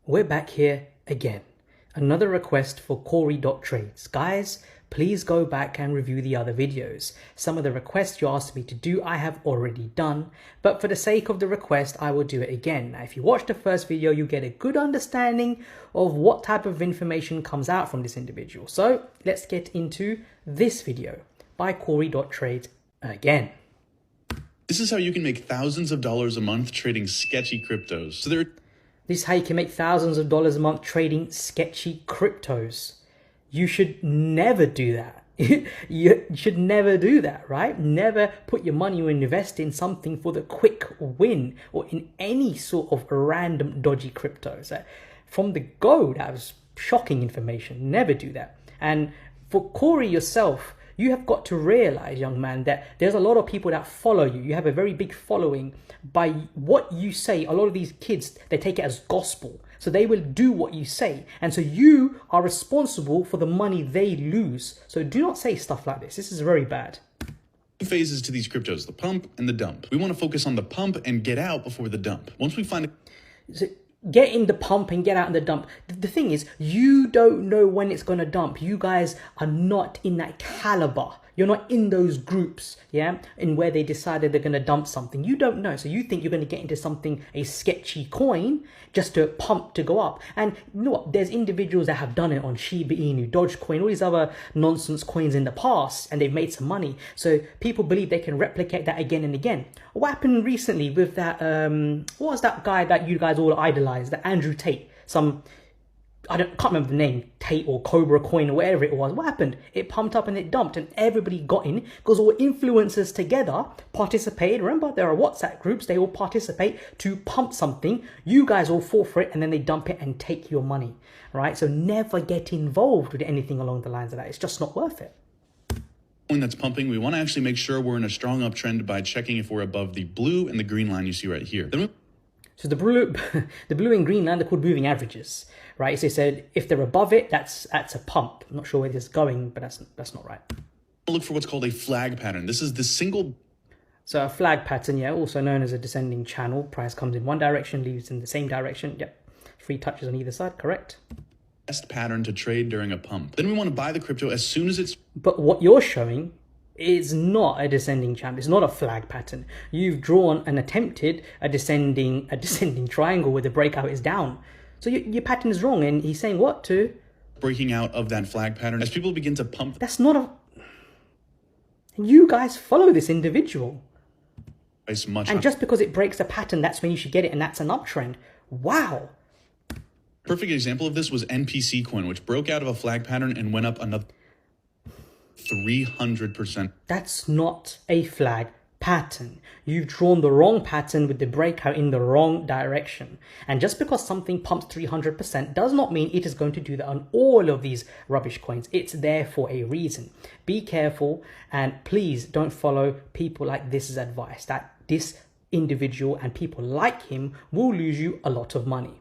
We're back here again. Another request for Corey.trades. Guys, please go back and review the other videos. Some of the requests you asked me to do, I have already done, but for the sake of the request, I will do it again. Now, if you watch the first video, you get a good understanding of what type of information comes out from this individual. So let's get into this video by Corey.trades again. This is how you can make thousands of dollars a month trading sketchy cryptos. This is how you can make thousands of dollars a month trading sketchy cryptos. You should never do that. You should never do that, right? Never put your money or invest in something for the quick win or in any sort of random dodgy cryptos. From the go, that was shocking information. Never do that. And for Corey yourself, you have got to realize, young man, that there's a lot of people that follow you. You have a very big following. By what you say, a lot of these kids, they take it as gospel. So they will do what you say. And so you are responsible for the money they lose. So do not say stuff like this. This is very bad. Phases to these cryptos, the pump and the dump. We want to focus on the pump and get out before the dump. Once we find So get in the pump and get out in the dump. The thing is, you don't know when it's going to dump. You guys are not in that caliber. You're not in those groups, yeah, in where they decided they're going to dump something. You don't know. So you think you're going to get into something, a sketchy coin, just to pump to go up. And you know what? There's individuals that have done it on Shiba Inu, Dogecoin, all these other nonsense coins in the past, and they've made some money. So people believe they can replicate that again and again. What happened recently with that, what was that guy that you guys all idolized, that Andrew Tate? I can't remember the name, Tate or Cobra Coin or whatever it was. What happened? It pumped up and it dumped and everybody got in because all influencers together participated. Remember, there are WhatsApp groups. They all participate to pump something. You guys all fall for it and then they dump it and take your money, right? So never get involved with anything along the lines of that. It's just not worth it. When that's pumping, we want to actually make sure we're in a strong uptrend by checking if we're above the blue and the green line you see right here. So the blue and green line, they're called moving averages, right? So they said if they're above it, that's a pump. I'm not sure where this is going, but that's not right. Look for what's called a flag pattern. This is the single. So a flag pattern, yeah, also known as a descending channel. Price comes in one direction, leaves in the same direction. Yep, 3 touches on either side, correct? Best pattern to trade during a pump. Then we want to buy the crypto as soon as it's. But what you're showing is not a descending channel. It's not a flag pattern. You've drawn and attempted a descending triangle where the breakout is down. So your pattern is wrong. And he's saying what to? Breaking out of that flag pattern as people begin to pump. That's not a. You guys follow this individual. And just because it breaks the pattern, that's when you should get it, and that's an uptrend. Wow. Perfect example of this was NPC coin, which broke out of a flag pattern and went up another 300%. That's not a flag pattern. You've drawn the wrong pattern with the breakout in the wrong direction. And just because something pumps 300% does not mean it is going to do that on all of these rubbish coins. It's there for a reason. Be careful and please don't follow people like this as advice. That this individual and people like him will lose you a lot of money.